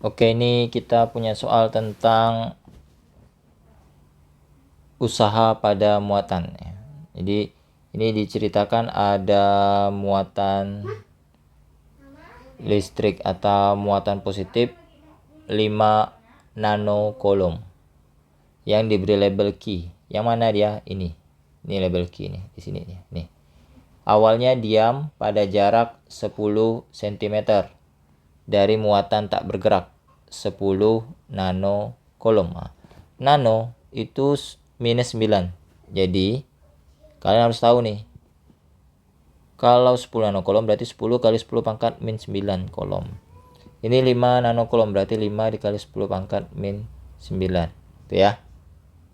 Oke, ini kita punya soal tentang usaha pada muatan. Jadi ini diceritakan ada muatan listrik atau muatan positif 5 nanocoulomb yang diberi label Q. Yang mana dia? Ini label Q nih, di sini nih. Awalnya diam pada jarak 10 cm dari muatan tak bergerak 10 nanocoulomb. Nano itu minus 9. Jadi kalian harus tahu nih, kalau 10 nanocoulomb berarti 10 kali 10 pangkat min 9 coulomb. Ini 5 nanocoulomb berarti 5 dikali 10 pangkat min 9. Itu ya,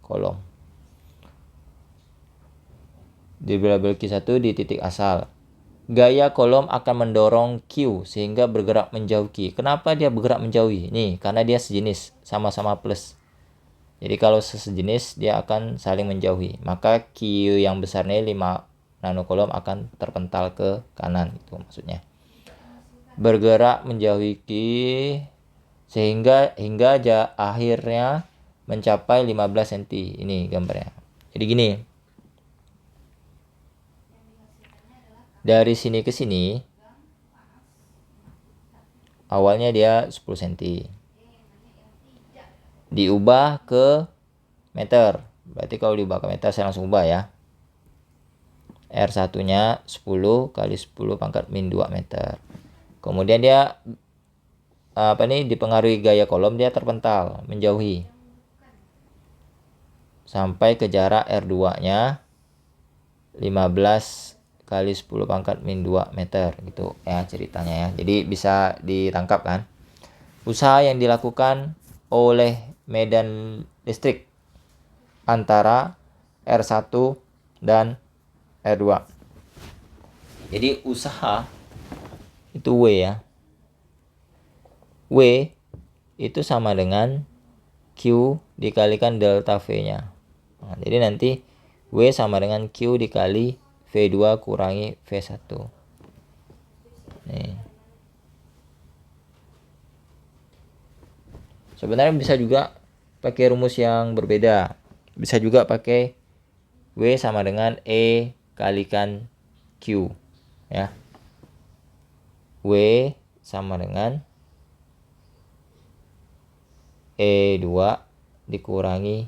coulomb. Di label Q1 di titik asal. Gaya coulomb akan mendorong Q sehingga bergerak menjauhi. Kenapa dia bergerak menjauhi? Nih, karena dia sejenis, sama-sama plus. Jadi kalau sejenis dia akan saling menjauhi. Maka Q yang besarnya 5 nanocoulomb akan terpental ke kanan, itu maksudnya. Bergerak menjauhi Q sehingga hingga akhirnya mencapai 15 cm. Ini gambarnya. Jadi gini. Dari sini ke sini awalnya dia 10 cm. Diubah ke meter. Berarti kalau diubah ke meter saya langsung ubah ya. R1 nya 10 kali 10 pangkat min 2 meter. Kemudian dia dipengaruhi gaya coulomb, dia terpental menjauhi sampai ke jarak R2 nya 15 kali 10 pangkat min 2 meter gitu ya ceritanya ya. Jadi bisa ditangkap kan usaha yang dilakukan oleh medan listrik antara R1 dan R2. Jadi usaha itu W ya. W itu sama dengan Q dikalikan delta V-nya. Nah, jadi nanti W sama dengan Q dikali V2 kurangi V1. Nih. Sebenarnya bisa juga pakai rumus yang berbeda. Bisa juga pakai W sama dengan E kalikan Q. Ya. W sama dengan E2 dikurangi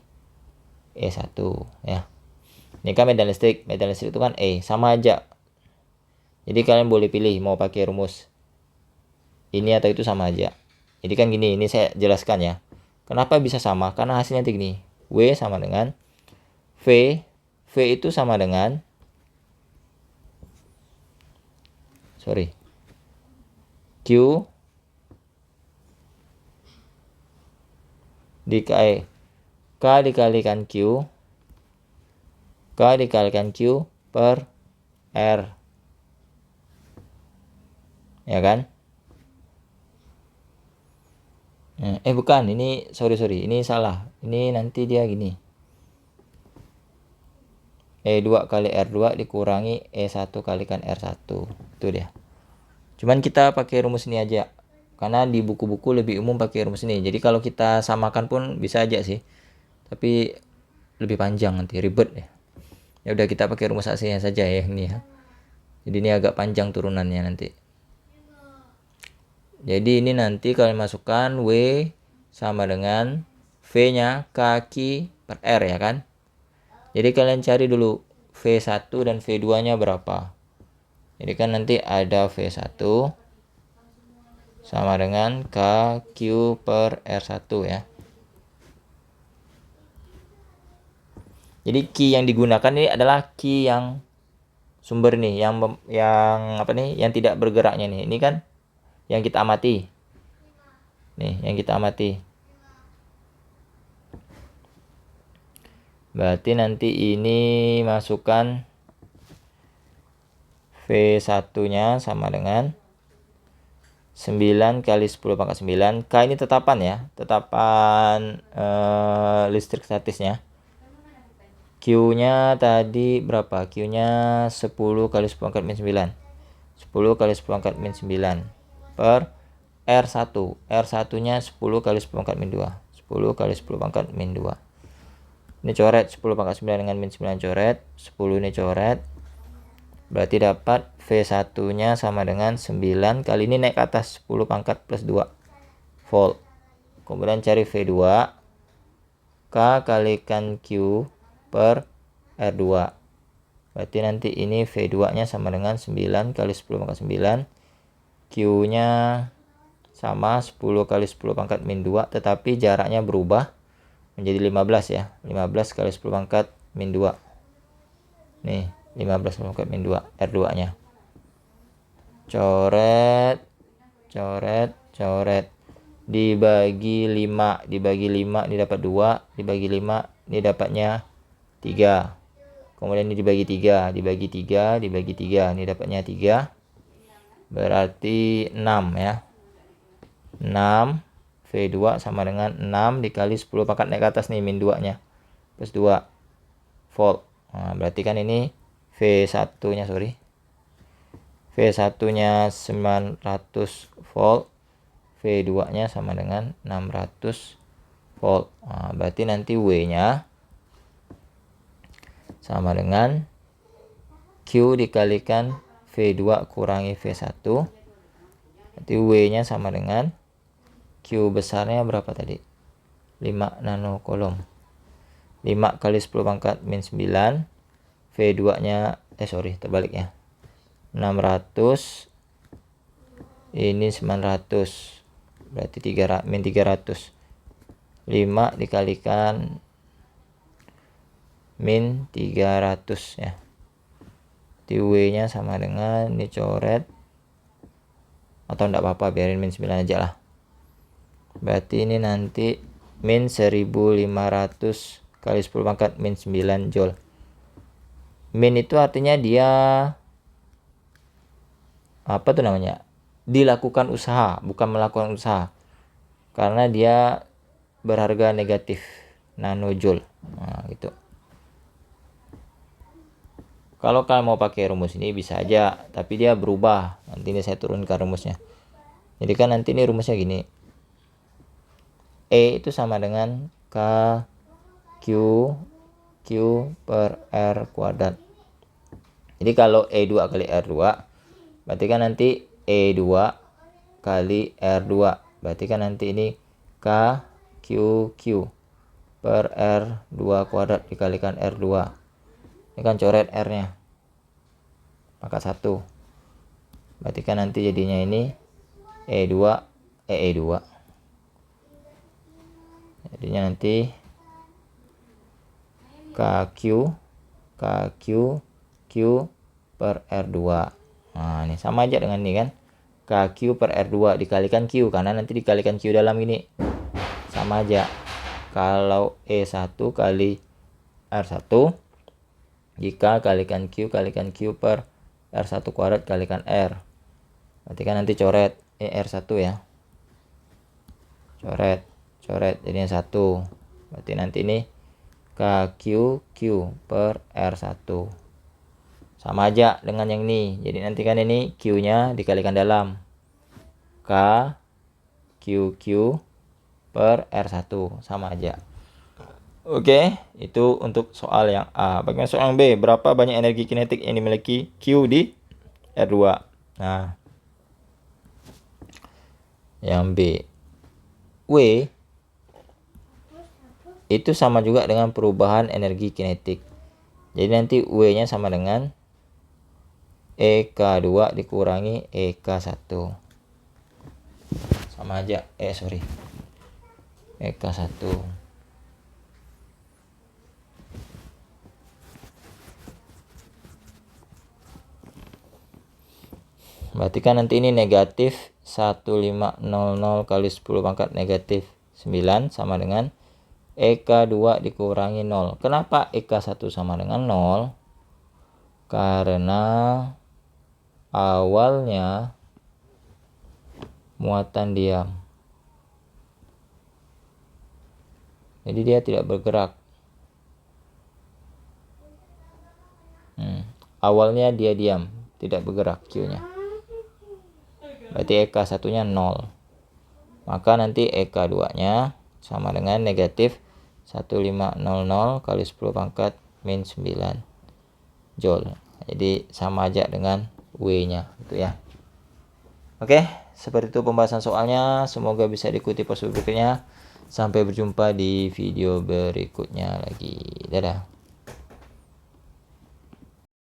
E1 ya. Ini kan medan listrik itu kan E, sama aja. Jadi kalian boleh pilih mau pakai rumus ini atau itu, sama aja. Jadi kan gini, ini saya jelaskan ya. Kenapa bisa sama? Karena hasilnya gini. W sama dengan V. V itu sama dengan Q K dikalikan Q per R. Ya kan? Bukan, ini sorry, ini salah. Ini nanti dia gini. E2 kali R2 dikurangi E1 kalikan R1. Itu dia. Cuman kita pakai rumus ini aja. Karena di buku-buku lebih umum pakai rumus ini. Jadi kalau kita samakan pun bisa aja sih. Tapi lebih panjang nanti, ribet ya. Ya udah kita pakai rumus aslinya saja ya ini ya. Jadi ini agak panjang turunannya nanti. Jadi ini nanti kalian masukkan W sama dengan V-nya kaki per R ya kan. Jadi kalian cari dulu V1 dan V2-nya berapa. Jadi kan nanti ada V1 sama dengan KQ per R1 ya. Jadi key yang digunakan ini adalah key yang sumber nih, yang tidak bergeraknya nih. Ini kan yang kita amati. Nih, yang kita amati. Berarti nanti ini masukkan V1-nya sama dengan 9 kali 10 pangkat 9. K ini tetapan ya, tetapan listrik statisnya. Q-nya tadi berapa? Q-nya 10 kali 10 pangkat min 9. 10 kali 10 pangkat min 9 per R1. R1-nya 10 kali 10 pangkat min 2. 10 kali 10 pangkat min 2. Ini coret 10 pangkat 9 dengan min 9 coret. 10 ini coret. Berarti dapat V1-nya sama dengan 9. Kali ini naik ke atas 10 pangkat plus 2 volt. Kemudian cari V2. K kalikan Q per R2. Berarti nanti ini V2-nya sama dengan 9 kali 10 pangkat 9. Q-nya sama 10 kali 10 pangkat min 2. Tetapi jaraknya berubah menjadi 15 ya. 15 kali 10 pangkat min 2. Nih, 15 kali 10 pangkat min 2. R2-nya. Coret. Coret. Coret. Dibagi 5. Dibagi 5 ini dapat 2. Dibagi 5 ini dapatnya 3. Kemudian ini dibagi 3. Dibagi 3. Dibagi 3. Ini dapatnya 3. Berarti 6 ya. 6 V2 sama dengan 6 dikali 10 pangkat naik ke atas nih min 2-nya. Plus 2 volt. Nah, berarti kan ini V1-nya sorry. V1-nya 900 volt. V2-nya sama dengan 600 volt. Nah, berarti nanti W-nya sama dengan Q dikalikan V2 kurangi V1. Berarti W-nya sama dengan Q besarnya berapa tadi? 5 nanocoulomb. 5 kali 10 pangkat min 9. V2-nya terbalik ya. 600. Ini 900. Berarti min 300. 5 dikalikan min 300 ya. W-nya sama dengan ini coret. Atau enggak apa-apa, biarin min 9 aja lah. Berarti ini nanti min 1500 kali 10 pangkat min 9 joule. Min itu artinya dia apa tuh namanya? Dilakukan usaha, bukan melakukan usaha. Karena dia berharga negatif nanojoule. Nah, gitu. Kalau kalian mau pakai rumus ini bisa aja, tapi dia berubah. Nanti ini saya turunkan rumusnya. Jadi kan nanti ini rumusnya gini. E itu sama dengan K Q per R kuadrat. Jadi kalau E2 kali R2, berarti kan nanti E2 kali R2. Berarti kan nanti ini K Q per R2 kuadrat dikalikan R2. Ini kan coret R-nya. Pangkat 1. Berarti kan nanti jadinya ini E2. Jadinya nanti KQ per R2. Nah, ini sama aja dengan ini kan. KQ per R2 dikalikan Q, karena nanti dikalikan Q dalam ini. Sama aja. Kalau E1 kali R1, jika kalikan Q per R1 kuadrat kalikan R. Berarti kan nanti coret R1 ya. Coret jadinya 1. Berarti nanti ini KQ per R1. Sama aja dengan yang ini. Jadi nanti kan ini Q-nya dikalikan dalam. KQ per R1. Sama aja. Oke, itu untuk soal yang A. Bagaimana soal yang B? Berapa banyak energi kinetik yang dimiliki Q di R2? Nah, yang B. W itu sama juga dengan perubahan energi kinetik. Jadi nanti W-nya sama dengan EK2 dikurangi EK1. Sama aja. EK1. Berarti kan nanti ini negatif 1500 kali 10 pangkat negatif 9 sama dengan EK2 dikurangi 0. Kenapa EK1 sama dengan 0? Karena awalnya muatan diam. Jadi dia tidak bergerak. Awalnya dia diam, tidak bergerak Q-nya. Berarti EK1-nya 0. Maka nanti EK2-nya sama dengan negatif 1500 kali 10 pangkat min 9 Joule. Jadi sama aja dengan W-nya gitu ya. Oke, seperti itu pembahasan soalnya. Semoga bisa diikuti proses berikutnya. Sampai berjumpa di video berikutnya lagi. Dadah.